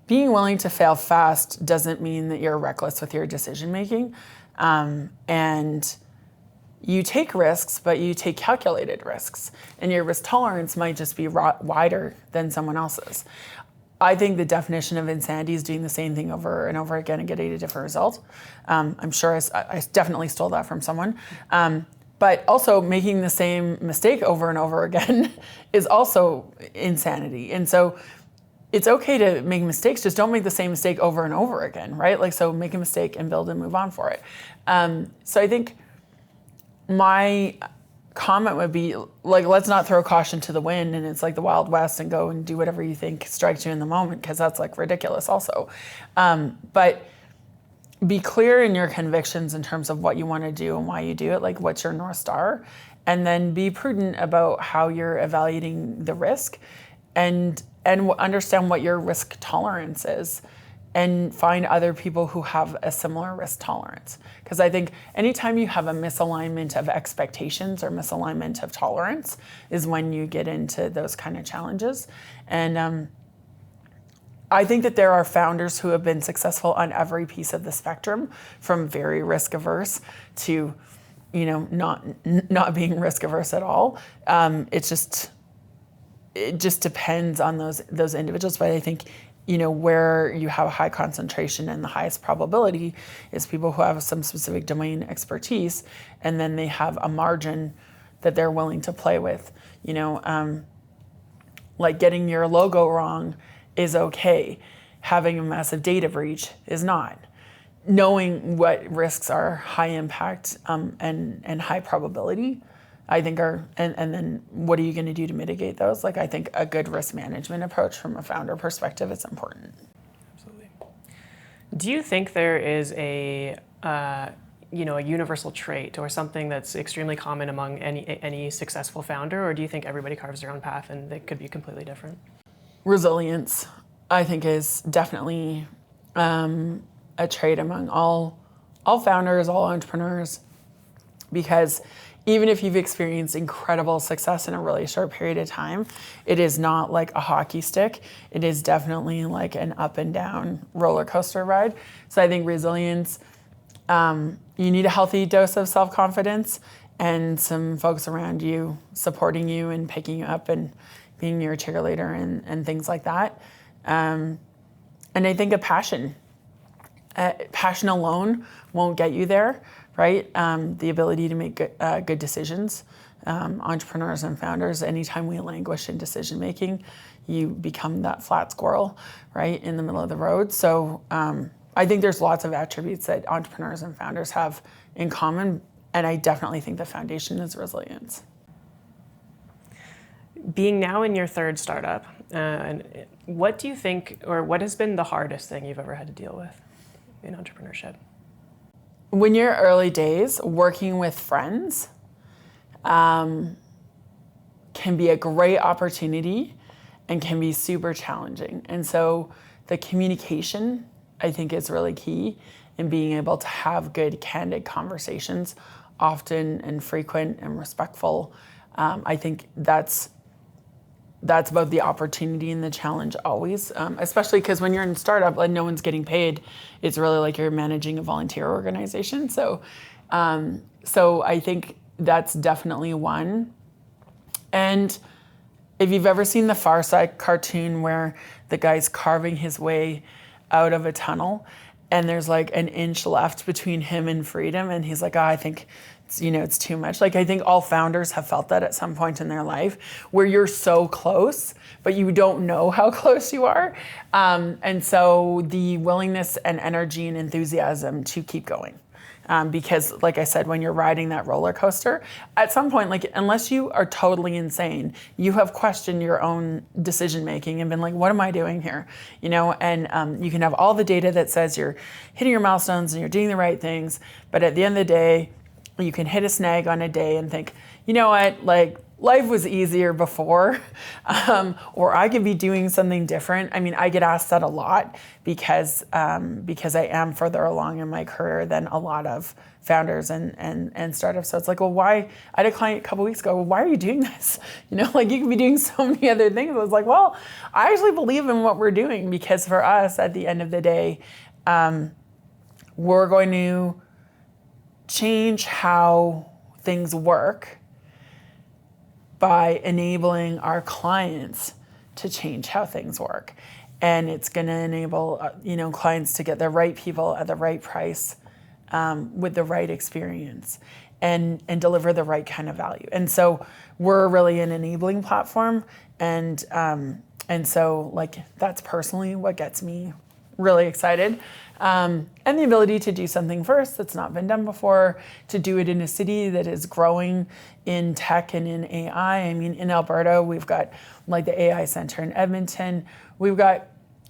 Speaker 2: being willing to fail fast doesn't mean that you're reckless with your decision making, and you take risks, but you take calculated risks, and your risk tolerance might just be wider than someone else's. I think the definition of insanity is doing the same thing over and over again and getting a different result. I'm sure I definitely stole that from someone. But also making the same mistake over and over again is also insanity. And so it's okay to make mistakes, just don't make the same mistake over and over again, right? Like, so make a mistake and build and move on for it. So I think my comment would be, like, let's not throw caution to the wind and it's like the Wild West and go and do whatever you think strikes you in the moment, because that's like ridiculous also. But be clear in your convictions in terms of what you want to do and why you do it, like what's your North Star, and then be prudent about how you're evaluating the risk, and understand what your risk tolerance is, and find other people who have a similar risk tolerance. Because I think anytime you have a misalignment of expectations or misalignment of tolerance is when you get into those kind of challenges. And I think that there are founders who have been successful on every piece of the spectrum, from very risk averse to, not being risk averse at all. It just depends on those individuals. But I think, where you have a high concentration and the highest probability is people who have some specific domain expertise, and then they have a margin that they're willing to play with. Like getting your logo wrong is okay. Having a massive data breach is not. Knowing what risks are high impact and high probability, I think and then what are you going to do to mitigate those? Like, I think a good risk management approach from a founder perspective is important.
Speaker 1: Absolutely. Do you think there is a universal trait or something that's extremely common among any successful founder, or do you think everybody carves their own path and they could be completely different?
Speaker 2: Resilience, I think, is definitely a trait among all founders, all entrepreneurs, because even if you've experienced incredible success in a really short period of time, it is not like a hockey stick. It is definitely like an up and down roller coaster ride. So I think resilience, you need a healthy dose of self-confidence and some folks around you supporting you and picking you up and being your cheerleader and things like that. And I think a passion alone won't get you there. Right? The ability to make good decisions. Entrepreneurs and founders, anytime we languish in decision making, you become that flat squirrel, right, in the middle of the road. So I think there's lots of attributes that entrepreneurs and founders have in common, and I definitely think the foundation is resilience.
Speaker 1: Being now in your third startup, what do you think, or what has been the hardest thing you've ever had to deal with in entrepreneurship?
Speaker 2: When you're early days, working with friends can be a great opportunity and can be super challenging. And so the communication, I think, is really key in being able to have good, candid conversations, often and frequent and respectful. I think that's both the opportunity and the challenge always, especially because when you're in a startup, like, no one's getting paid. It's really like you're managing a volunteer organization. So I think that's definitely one. And if you've ever seen the Far Side cartoon where the guy's carving his way out of a tunnel and there's like an inch left between him and freedom, and he's like, I think it's too much. Like, I think all founders have felt that at some point in their life, where you're so close, but you don't know how close you are. And so the willingness and energy and enthusiasm to keep going. Because, like I said, when you're riding that roller coaster, at some point, like, unless you are totally insane, you have questioned your own decision making and been like, what am I doing here? And you can have all the data that says you're hitting your milestones and you're doing the right things, but at the end of the day, you can hit a snag on a day and think, you know what, like, life was easier before, or I could be doing something different. I mean, I get asked that a lot because I am further along in my career than a lot of founders and startups. So it's like, well, why? I had a client a couple weeks ago, well, why are you doing this? Like, you could be doing so many other things. I was like, well, I actually believe in what we're doing, because for us, at the end of the day, we're going to change how things work by enabling our clients to change how things work. And it's going to enable clients to get the right people at the right price, with the right experience, and deliver the right kind of value. And so we're really an enabling platform, and And so like that's personally what gets me really excited. And the ability to do something first that's not been done before, to do it in a city that is growing in tech and in AI. I mean, in Alberta, we've got like the AI Center in Edmonton. We've got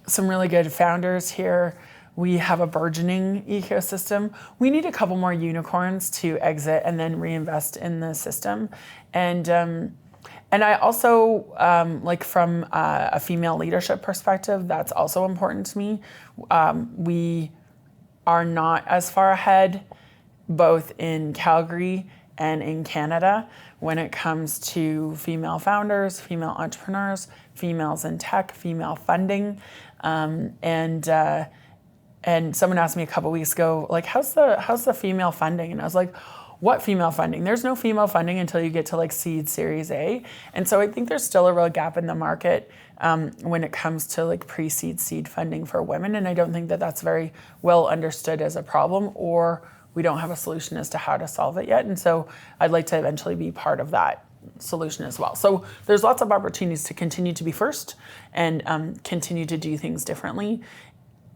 Speaker 2: some really good founders here. We have a burgeoning ecosystem. We need a couple more unicorns to exit and then reinvest in the system. And I also, like from a female leadership perspective, that's also important to me. We are not as far ahead, both in Calgary and in Canada, when it comes to female founders, female entrepreneurs, females in tech, female funding. And someone asked me a couple weeks ago, like, how's the female funding? And I was like, what female funding? There's no female funding until you get to like seed Series A. And so I think there's still a real gap in the market when it comes to like pre-seed seed funding for women. And I don't think that that's very well understood as a problem, or we don't have a solution as to how to solve it yet. And so I'd like to eventually be part of that solution as well. So there's lots of opportunities to continue to be first and continue to do things differently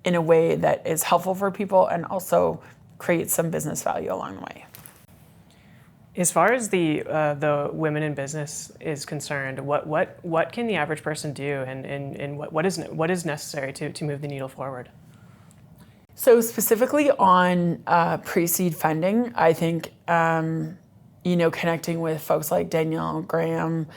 Speaker 2: in a way that is helpful for people and also creates some business value along the way.
Speaker 1: As far as the women in business is concerned, what can the average person do, and what is necessary to move the needle forward?
Speaker 2: So specifically on pre-seed funding, I think connecting with folks like Danielle Graham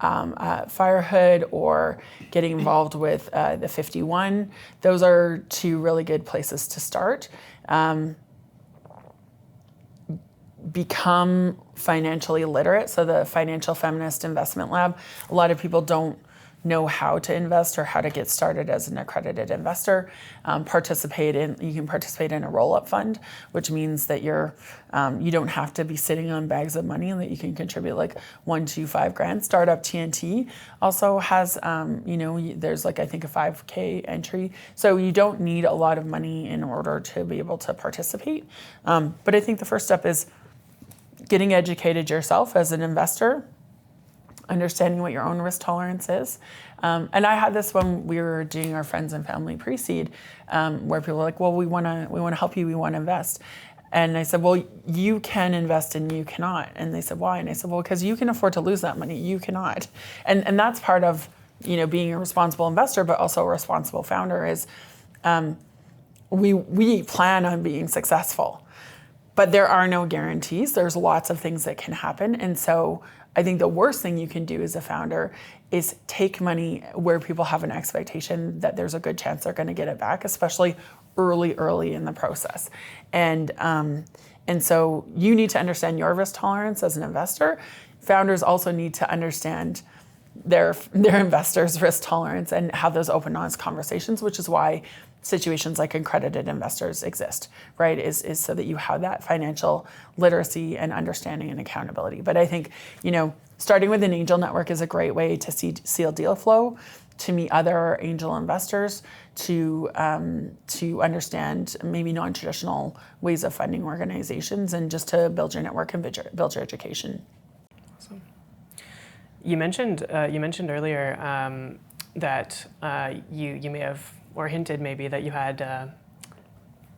Speaker 2: at Firehood, or getting involved with the 51, those are two really good places to start. Become financially literate. So the Financial Feminist Investment Lab, a lot of people don't know how to invest or how to get started as an accredited investor. You can participate in a roll-up fund, which means that you don't have to be sitting on bags of money, and that you can contribute like $1 to $5,000. Startup TNT also has, there's like, I think a 5K entry. So you don't need a lot of money in order to be able to participate. But I think the first step is getting educated yourself as an investor, understanding what your own risk tolerance is. And I had this when we were doing our friends and family pre-seed, where people were like, well, we want to help you, we want to invest. And I said, well, you can invest and you cannot. And they said, why? And I said, well, because you can afford to lose that money, you cannot. And that's part of being a responsible investor, but also a responsible founder is we plan on being successful. But there are no guarantees. There's lots of things that can happen. And so I think the worst thing you can do as a founder is take money where people have an expectation that there's a good chance they're going to get it back, especially early in the process. And so you need to understand your risk tolerance as an investor. Founders also need to understand their investors' risk tolerance and have those open, honest conversations, which is why situations like accredited investors exist, right? Is so that you have that financial literacy and understanding and accountability. But I think, starting with an angel network is a great way to seal deal flow, to meet other angel investors, to understand maybe non-traditional ways of funding organizations, and just to build your network and build your education.
Speaker 1: Awesome. You mentioned earlier that you may have, or hinted maybe, that you had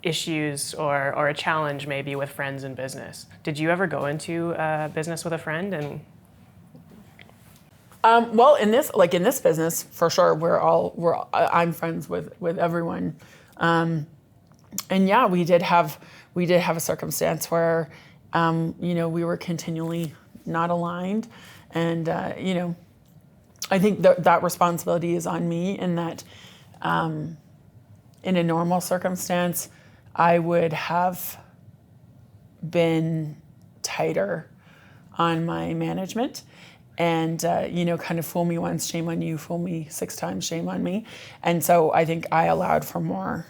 Speaker 1: issues or a challenge maybe with friends in business. Did you ever go into business with a friend? And
Speaker 2: well, in this business, for sure, I'm friends with everyone, and yeah, we did have a circumstance where we were continually not aligned, and I think that responsibility is on me, in that in a normal circumstance, I would have been tighter on my management, and kind of fool me once, shame on you, fool me 6 times, shame on me. And so I think I allowed for more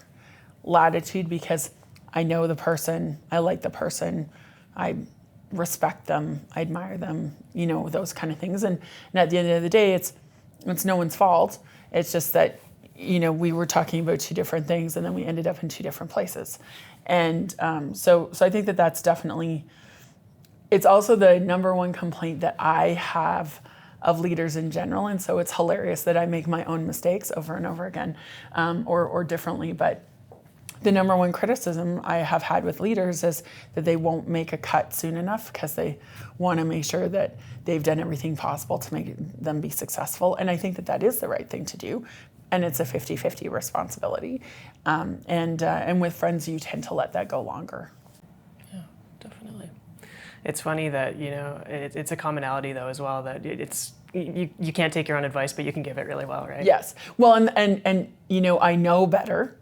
Speaker 2: latitude because I know the person, I like the person, I respect them, I admire them, those kind of things. And at the end of the day, it's no one's fault. It's just that, we were talking about 2 different things, and then we ended up in 2 different places. And so I think that's definitely, it's also the number one complaint that I have of leaders in general. And so it's hilarious that I make my own mistakes over and over again, or differently. But the number one criticism I have had with leaders is that they won't make a cut soon enough because they want to make sure that they've done everything possible to make them be successful. And I think that that is the right thing to do. And it's a 50-50 responsibility. And with friends, you tend to let that go longer.
Speaker 1: Yeah, definitely. It's funny that, it's a commonality though as well, that you can't take your own advice, but you can give it really well, right?
Speaker 2: Yes. Well, and I know better.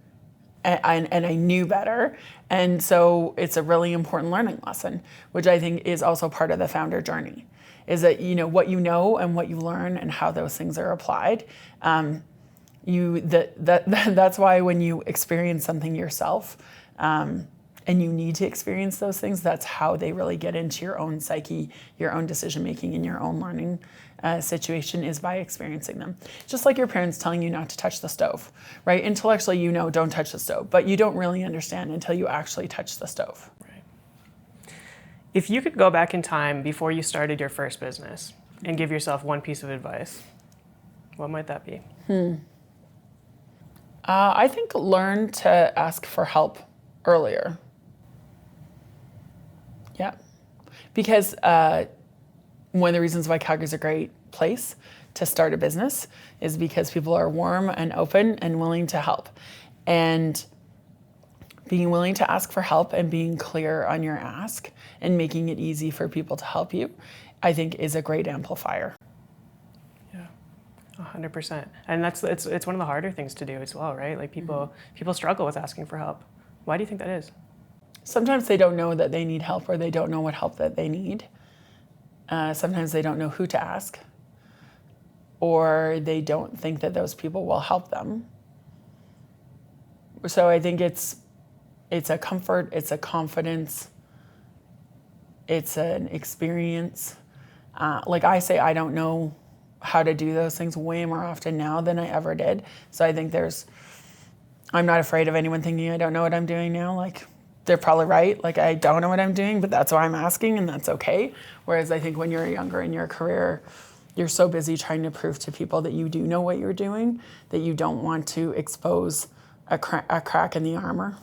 Speaker 2: And I knew better. And so it's a really important learning lesson, which I think is also part of the founder journey, is that, what you know and what you learn and how those things are applied. That's why when you experience something yourself, and you need to experience those things, that's how they really get into your own psyche, your own decision-making, and your own learning situation, is by experiencing them. Just like your parents telling you not to touch the stove, right? Intellectually, don't touch the stove, but you don't really understand until you actually touch the stove.
Speaker 1: Right. If you could go back in time before you started your first business and give yourself one piece of advice, what might that be?
Speaker 2: I think learn to ask for help earlier. Yeah. Because one of the reasons why Calgary's a great place to start a business is because people are warm and open and willing to help. And being willing to ask for help and being clear on your ask and making it easy for people to help you, I think is a great amplifier.
Speaker 1: Yeah, 100%. And it's one of the harder things to do as well, right? Like people struggle with asking for help. Why do you think that is?
Speaker 2: Sometimes they don't know that they need help, or they don't know what help that they need. Sometimes they don't know who to ask, or they don't think that those people will help them. So I think it's a comfort, it's a confidence, it's an experience. Like I say, I don't know how to do those things way more often now than I ever did. So I think I'm not afraid of anyone thinking I don't know what I'm doing now. Like, they're probably right. Like, I don't know what I'm doing, but that's why I'm asking, and that's okay. Whereas I think when you're younger in your career, you're so busy trying to prove to people that you do know what you're doing that you don't want to expose a crack in the armor.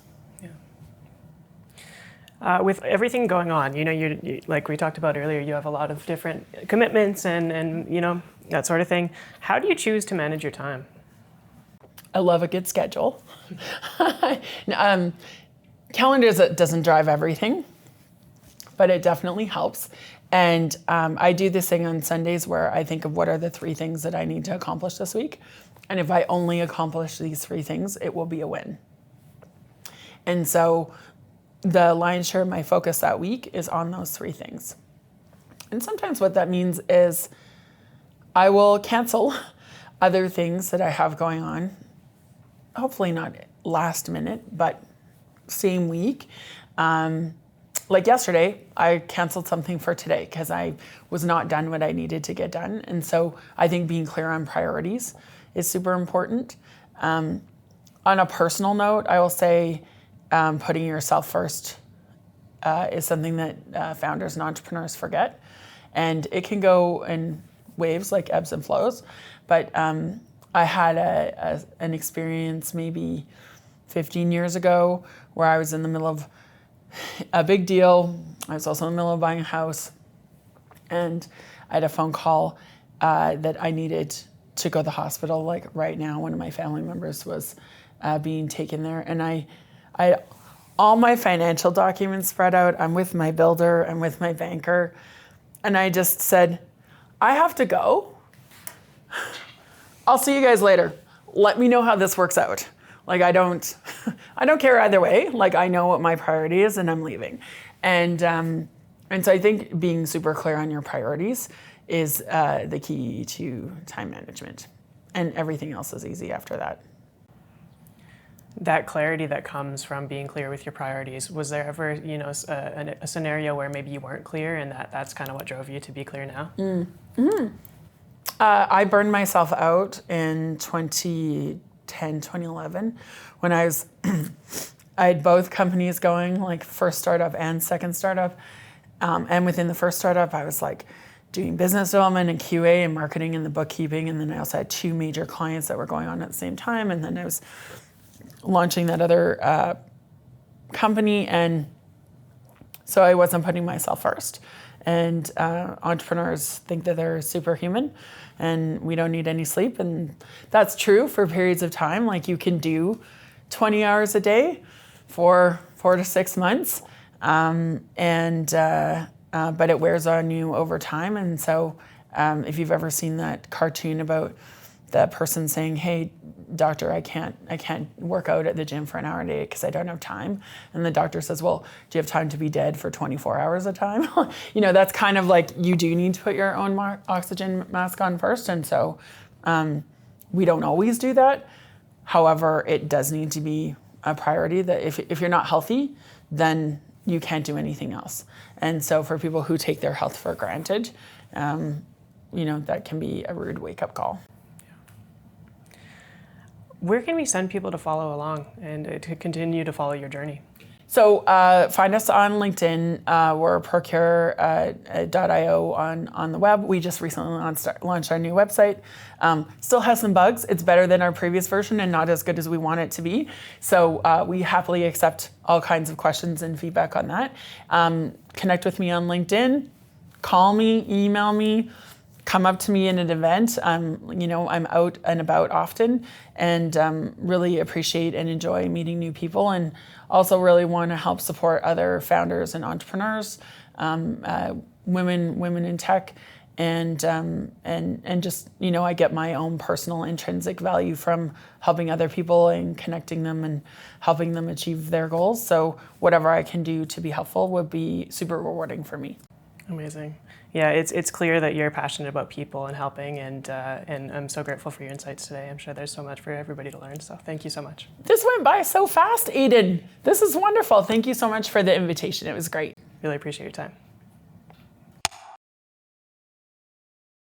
Speaker 1: Yeah. With everything going on, you like we talked about earlier, you have a lot of different commitments and that sort of thing. How do you choose to manage your time?
Speaker 2: I love a good schedule. Calendar doesn't drive everything, but it definitely helps. And I do this thing on Sundays where I think of what are the 3 things that I need to accomplish this week. And if I only accomplish these 3 things, it will be a win. And so the lion's share of my focus that week is on those 3 things. And sometimes what that means is I will cancel other things that I have going on. Hopefully not last minute, but same week. Like yesterday, I canceled something for today because I was not done what I needed to get done. And so I think being clear on priorities is super important. On a personal note, I will say putting yourself first is something that founders and entrepreneurs forget. And it can go in waves, like ebbs and flows. But I had an experience maybe 15 years ago where I was in the middle of a big deal. I was also in the middle of buying a house, and I had a phone call that I needed to go to the hospital like right now. One of my family members was being taken there, and I had all my financial documents spread out. I'm with my builder, I'm with my banker, and I just said, I have to go. I'll see you guys later. Let me know how this works out. Like, I don't care either way. Like, I know what my priority is, and I'm leaving. And so I think being super clear on your priorities is the key to time management, and everything else is easy after that.
Speaker 1: That clarity that comes from being clear with your priorities, was there ever, a scenario where maybe you weren't clear, and that's kind of what drove you to be clear now?
Speaker 2: I burned myself out in 2010, 2011, when I had both companies going, like first startup and second startup. And within the first startup, I was like doing business development and QA and marketing and the bookkeeping. And then I also had 2 major clients that were going on at the same time. And then I was launching that other company. And so I wasn't putting myself first. And entrepreneurs think that they're superhuman and we don't need any sleep. And that's true for periods of time. Like you can do 20 hours a day for 4 to 6 months. But it wears on you over time. And so if you've ever seen that cartoon about the person saying, hey, doctor, I can't work out at the gym for an hour a day because I don't have time. And the doctor says, well, do you have time to be dead for 24 hours at a time? That's kind of like you do need to put your own oxygen mask on first. And so we don't always do that. However, it does need to be a priority that if you're not healthy, then you can't do anything else. And so for people who take their health for granted, that can be a rude wake-up call.
Speaker 1: Where can we send people to follow along and to continue to follow your journey?
Speaker 2: So find us on LinkedIn. We're PROXURE.io on the web. We just recently launched our new website. Still has some bugs. It's better than our previous version and not as good as we want it to be. So we happily accept all kinds of questions and feedback on that. Connect with me on LinkedIn. Call me, email me. Come up to me in an event. I'm out and about often and really appreciate and enjoy meeting new people and also really want to help support other founders and entrepreneurs, women in tech, and just, I get my own personal intrinsic value from helping other people and connecting them and helping them achieve their goals. So whatever I can do to be helpful would be super rewarding for me.
Speaker 1: Amazing. Yeah, it's clear that you're passionate about people and helping, and I'm so grateful for your insights today. I'm sure there's so much for everybody to learn, so thank you so much.
Speaker 2: This went by so fast, Aiden. This is wonderful. Thank you so much for the invitation. It was great.
Speaker 1: Really appreciate your time.